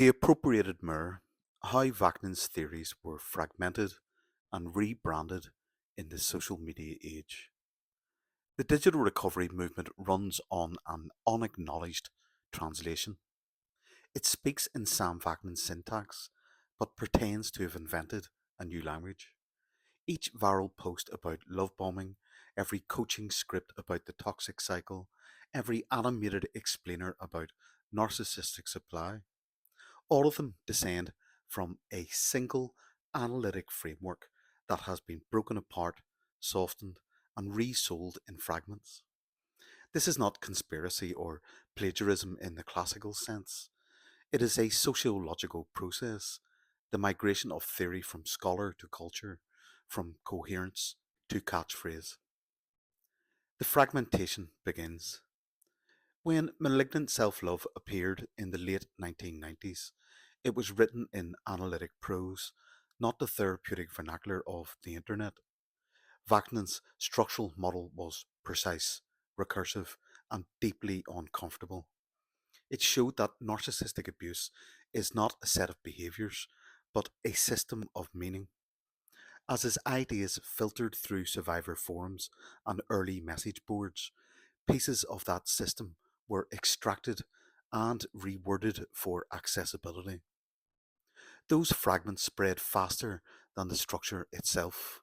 The appropriated mirror, how Vaknin's theories were fragmented and rebranded in the social media age. The digital recovery movement runs on an unacknowledged translation. It speaks in Sam Vaknin's syntax, but pretends to have invented a new language. Each viral post about love bombing, every coaching script about the toxic cycle, every animated explainer about narcissistic supply, all of them descend from a single analytic framework that has been broken apart, softened, and resold in fragments. This is not conspiracy or plagiarism in the classical sense. It is a sociological process, the migration of theory from scholar to culture, from coherence to catchphrase. The fragmentation begins. When Malignant Self Love appeared in the late 1990s, it was written in analytic prose, not the therapeutic vernacular of the internet. Vaknin's structural model was precise, recursive, and deeply uncomfortable. It showed that narcissistic abuse is not a set of behaviors, but a system of meaning. As his ideas filtered through survivor forums and early message boards, pieces of that system were extracted and reworded for accessibility. Those fragments spread faster than the structure itself.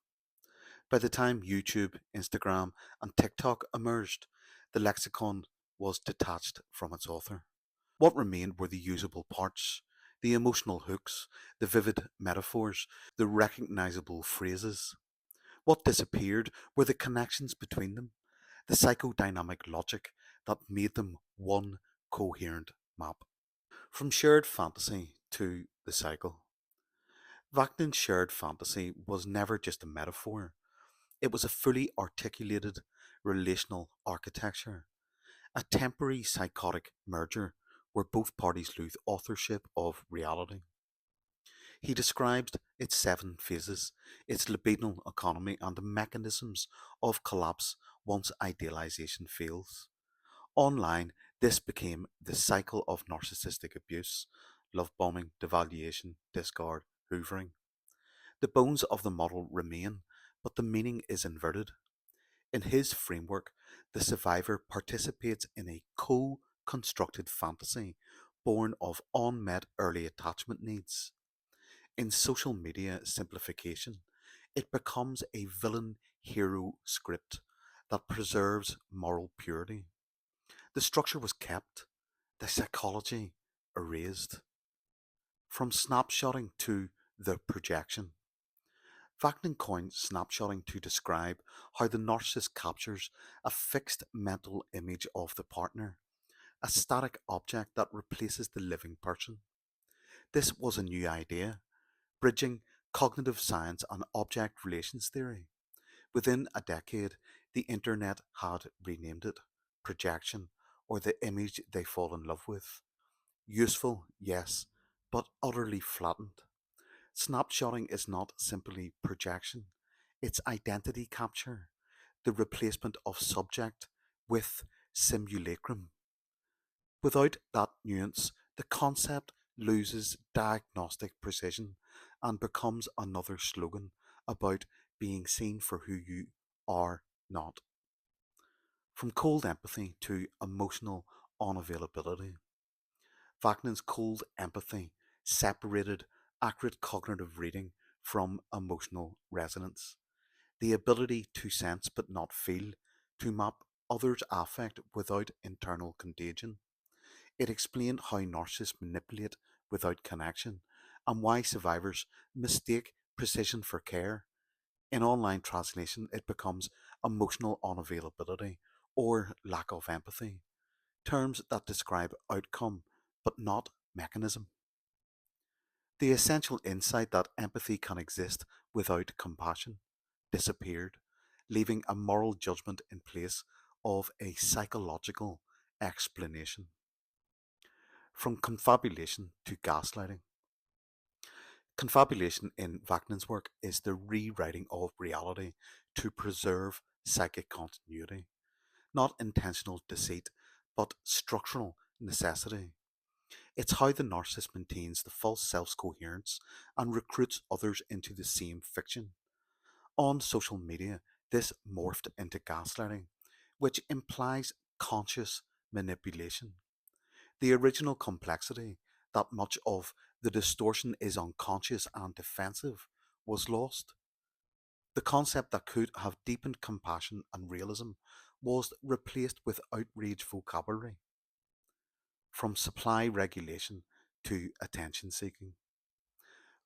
By the time YouTube, Instagram, and TikTok emerged, the lexicon was detached from its author. What remained were the usable parts, the emotional hooks, the vivid metaphors, the recognizable phrases. What disappeared were the connections between them, the psychodynamic logic that made them one coherent map. From shared fantasy to the cycle. Vaknin's shared fantasy was never just a metaphor, it was a fully articulated relational architecture, a temporary psychotic merger where both parties lose authorship of reality. He described its seven phases, its libidinal economy, and the mechanisms of collapse once idealization fails. Online, this became the cycle of narcissistic abuse, love bombing, devaluation, discard, hoovering. The bones of the model remain, but the meaning is inverted. In his framework, the survivor participates in a co constructed fantasy born of unmet early attachment needs. In social media simplification, it becomes a villain hero script that preserves moral purity. The structure was kept, the psychology erased. From snapshotting to the projection. Vaknin coined snapshotting to describe how the narcissist captures a fixed mental image of the partner, a static object that replaces the living person. This was a new idea, bridging cognitive science and object relations theory. Within a decade, the internet had renamed it projection, or the image they fall in love with. Useful, yes, but utterly flattened. Snapshotting is not simply projection, it's identity capture, the replacement of subject with simulacrum. Without that nuance, the concept loses diagnostic precision and becomes another slogan about being seen for who you are not. From cold empathy to emotional unavailability, Vaknin's cold empathy separated accurate cognitive reading from emotional resonance, the ability to sense but not feel, to map others' affect without internal contagion. It explained how narcissists manipulate without connection and why survivors mistake precision for care. In online translation, it becomes emotional unavailability or lack of empathy, terms that describe outcome but not mechanism. The essential insight that empathy can exist without compassion disappeared, leaving a moral judgment in place of a psychological explanation. From confabulation to gaslighting. Confabulation in Vaknin's work is the rewriting of reality to preserve psychic continuity, not intentional deceit, but structural necessity. It's how the narcissist maintains the false self's coherence and recruits others into the same fiction. On social media, this morphed into gaslighting, which implies conscious manipulation. The original complexity, that much of the distortion is unconscious and defensive, was lost. The concept that could have deepened compassion and realism was replaced with outrage vocabulary, from supply regulation to attention seeking.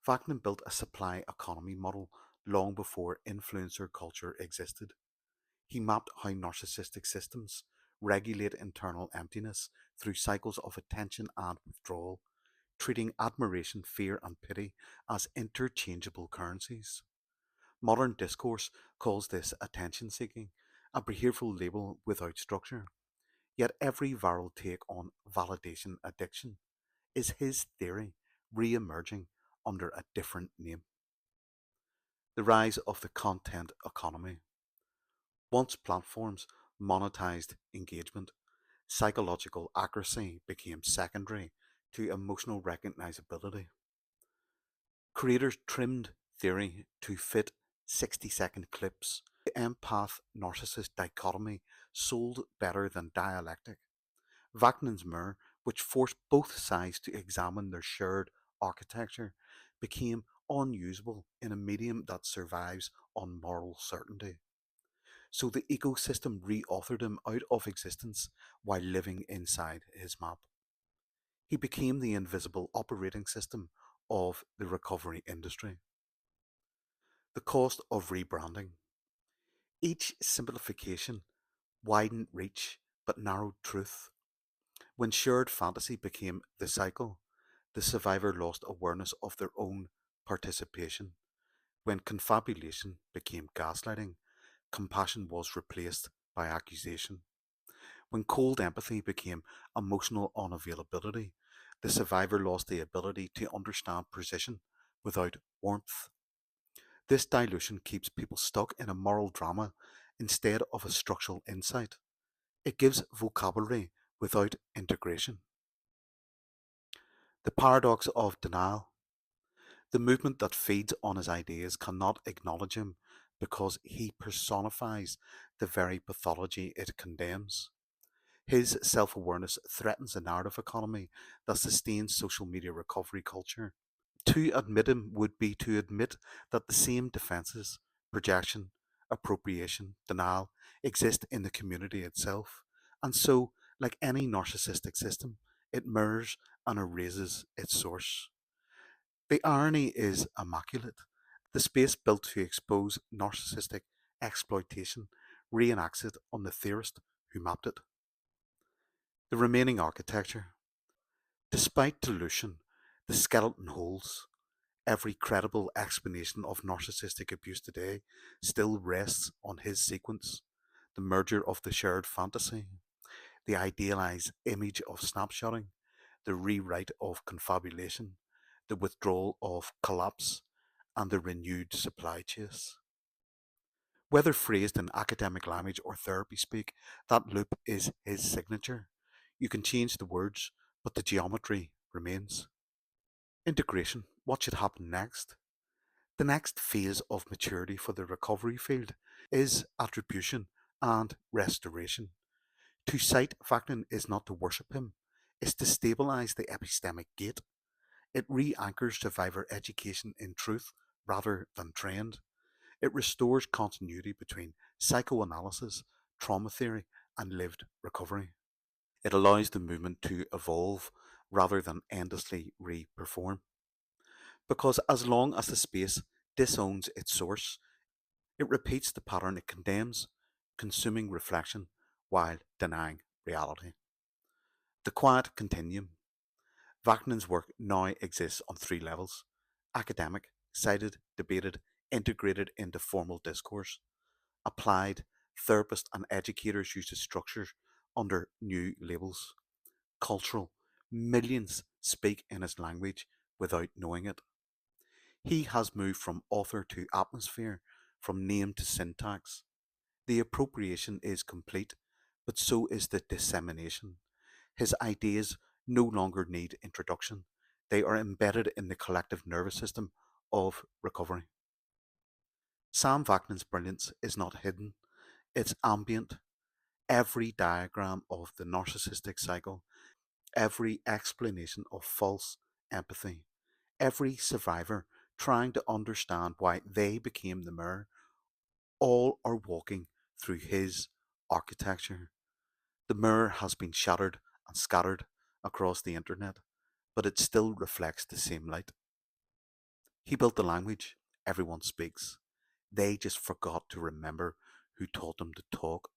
Vaknin built a supply economy model long before influencer culture existed. He mapped how narcissistic systems regulate internal emptiness through cycles of attention and withdrawal, treating admiration, fear, and pity as interchangeable currencies. Modern discourse calls this attention seeking, a behavioral label without structure. Yet every viral take on validation addiction is his theory re emerging under a different name. The rise of the content economy. Once platforms monetized engagement, psychological accuracy became secondary to emotional recognizability. Creators trimmed theory to fit 60-second clips. The empath narcissist dichotomy sold better than dialectic. Vaknin's mirror, which forced both sides to examine their shared architecture, became unusable in a medium that survives on moral certainty. So the ecosystem reauthored him out of existence while living inside his map. He became the invisible operating system of the recovery industry. The cost of rebranding. Each simplification widened reach but narrowed truth. When shared fantasy became the cycle, the survivor lost awareness of their own participation. When confabulation became gaslighting, compassion was replaced by accusation. When cold empathy became emotional unavailability, the survivor lost the ability to understand precision without warmth. This dilution keeps people stuck in a moral drama instead of a structural insight. It gives vocabulary without integration. The paradox of denial. The movement that feeds on his ideas cannot acknowledge him because he personifies the very pathology it condemns. His self awareness threatens the narrative economy that sustains social media recovery culture. To admit him would be to admit that the same defenses, projection, appropriation, denial, exist in the community itself. And so, like any narcissistic system, it mirrors and erases its source. The irony is immaculate. The space built to expose narcissistic exploitation reenacts it on the theorist who mapped it. The remaining architecture. Despite dilution, the skeleton holds. Every credible explanation of narcissistic abuse today still rests on his sequence: the merger of the shared fantasy, the idealized image of snapshotting, the rewrite of confabulation, the withdrawal of collapse, and the renewed supply chase. Whether phrased in academic language or therapy speak, that loop is his signature. You can change the words, but the geometry remains. Integration. What should happen next? The next phase of maturity for the recovery field is attribution and restoration. To cite Vaknin is not to worship him, it's to stabilize the epistemic gate. It re anchors survivor education in truth rather than trend. It restores continuity between psychoanalysis, trauma theory, and lived recovery. It allows the movement to evolve rather than endlessly re perform. Because as long as the space disowns its source, it repeats the pattern it condemns, consuming reflection while denying reality. The quiet continuum. Vaknin's work now exists on three levels: academic, cited, debated, integrated into formal discourse; applied, therapists and educators use the structures under new labels; cultural, millions speak in his language without knowing it. He has moved from author to atmosphere, from name to syntax. The appropriation is complete, but so is the dissemination. His ideas no longer need introduction. They are embedded in the collective nervous system of recovery. Sam Vaknin's brilliance is not hidden, it's ambient. Every diagram of the narcissistic cycle, every explanation of false empathy, every survivor trying to understand why they became the mirror, all are walking through his architecture. The mirror has been shattered and scattered across the internet, but it still reflects the same light. He built the language everyone speaks. They just forgot to remember who taught them to talk.